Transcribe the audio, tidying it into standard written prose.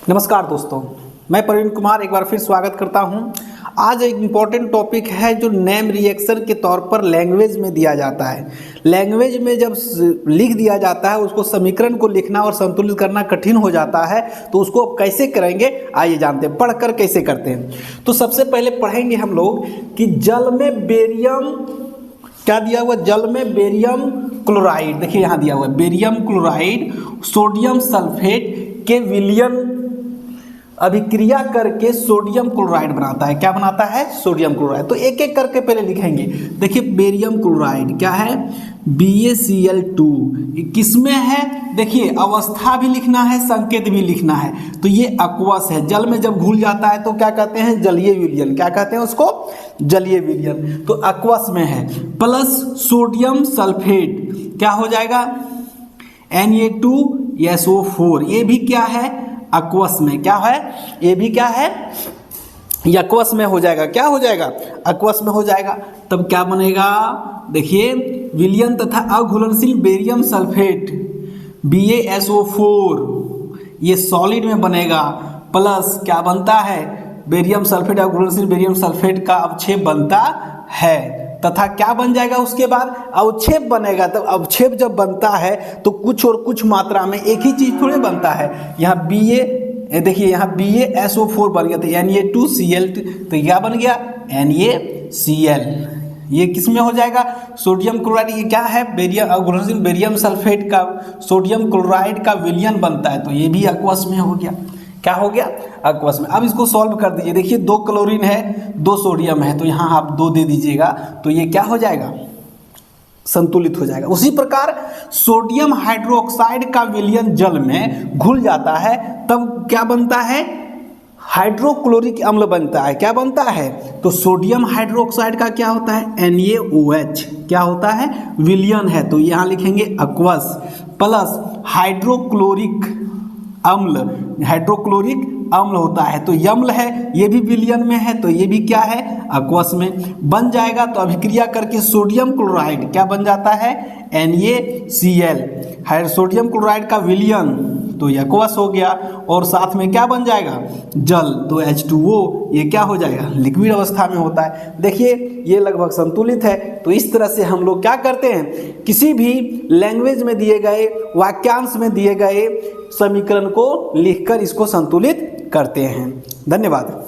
नमस्कार दोस्तों, मैं प्रवीण कुमार एक बार फिर स्वागत करता हूं। आज एक इम्पॉर्टेंट टॉपिक है जो नेम रिएक्शन के तौर पर लैंग्वेज में दिया जाता है। लैंग्वेज में जब लिख दिया जाता है उसको समीकरण को लिखना और संतुलित करना कठिन हो जाता है, तो उसको अब कैसे करेंगे आइए जानते हैं। पढ़कर कैसे करते हैं तो सबसे पहले पढ़ेंगे हम लोग कि जल में बेरियम क्या दिया हुआ, जल में बेरियम क्लोराइड, देखिए यहाँ दिया हुआ है बेरियम क्लोराइड सोडियम सल्फेट के विलयन अभिक्रिया करके सोडियम क्लोराइड बनाता है। क्या बनाता है? Sodium chloride. तो एक एक करके पहले लिखेंगे। देखिए बेरियम क्लोराइड क्या है, BaCl2 किसमें है, देखिए अवस्था भी लिखना है, संकेत भी लिखना है। तो ये एक्वस है, जल में जब घुल जाता है तो क्या कहते हैं, जलीय विलयन। क्या कहते हैं उसको? जलीय विलयन। तो एक्वस में है, प्लस सोडियम सल्फेट क्या हो जाएगा, Na2SO4। ये भी क्या है, एक्वस में। क्या है? ये भी क्या है, एक्वस में हो जाएगा। क्या हो जाएगा? एक्वस में हो जाएगा। तब क्या बनेगा, देखिए विलयन तथा अघुलनशील बेरियम सल्फेट BaSO4 ये सॉलिड में बनेगा, प्लस क्या बनता है, बेरियम सल्फेट अघुलनशील बेरियम सल्फेट का अवक्षेप बनता है, तथा क्या बन जाएगा उसके बाद, अवक्षेप बनेगा। तब अवक्षेप जब बनता है तो कुछ और कुछ मात्रा में एक ही चीज थोड़े बनता है। यहाँ देखिए यहाँ BaSO4 बन गया, तो Na2Cl, तो क्या बन गया, NaCl। ये किस में हो जाएगा, सोडियम क्लोराइड। ये क्या है, बेरियम अघुलनशील बेरियम सल्फेट का सोडियम क्लोराइड का विलयन बनता है, तो ये भी एक्वस में हो गया। क्या हो गया, एक्वस में। अब इसको सॉल्व कर दीजिए। देखिए 2 क्लोरीन है 2 सोडियम है, तो यहाँ आप 2 दे दीजिएगा, तो ये क्या हो जाएगा, संतुलित हो जाएगा। उसी प्रकार सोडियम हाइड्रोक्साइड का विलयन जल में घुल जाता है, तब क्या बनता है, हाइड्रोक्लोरिक अम्ल बनता है। क्या बनता है, तो सोडियम हाइड्रोक्साइड का क्या होता है, NaOH क्या होता है, विलयन है, तो यहाँ लिखेंगे एक्वस, प्लस हाइड्रोक्लोरिक अम्ल होता है, तो यम्ल है, ये भी विलयन में है, तो ये भी क्या है, एक्वस में बन जाएगा। तो अभिक्रिया करके सोडियम क्लोराइड क्या बन जाता है, NaCl, सोडियम क्लोराइड का विलयन, तो एक्वस हो गया, और साथ में क्या बन जाएगा, जल, तो H2O ये क्या हो जाएगा, लिक्विड अवस्था में होता है। देखिए ये लगभग संतुलित है। तो इस तरह से हम लोग क्या करते हैं, किसी भी लैंग्वेज में दिए गए वाक्यांश में दिए गए समीकरण को लिखकर इसको संतुलित करते हैं। धन्यवाद।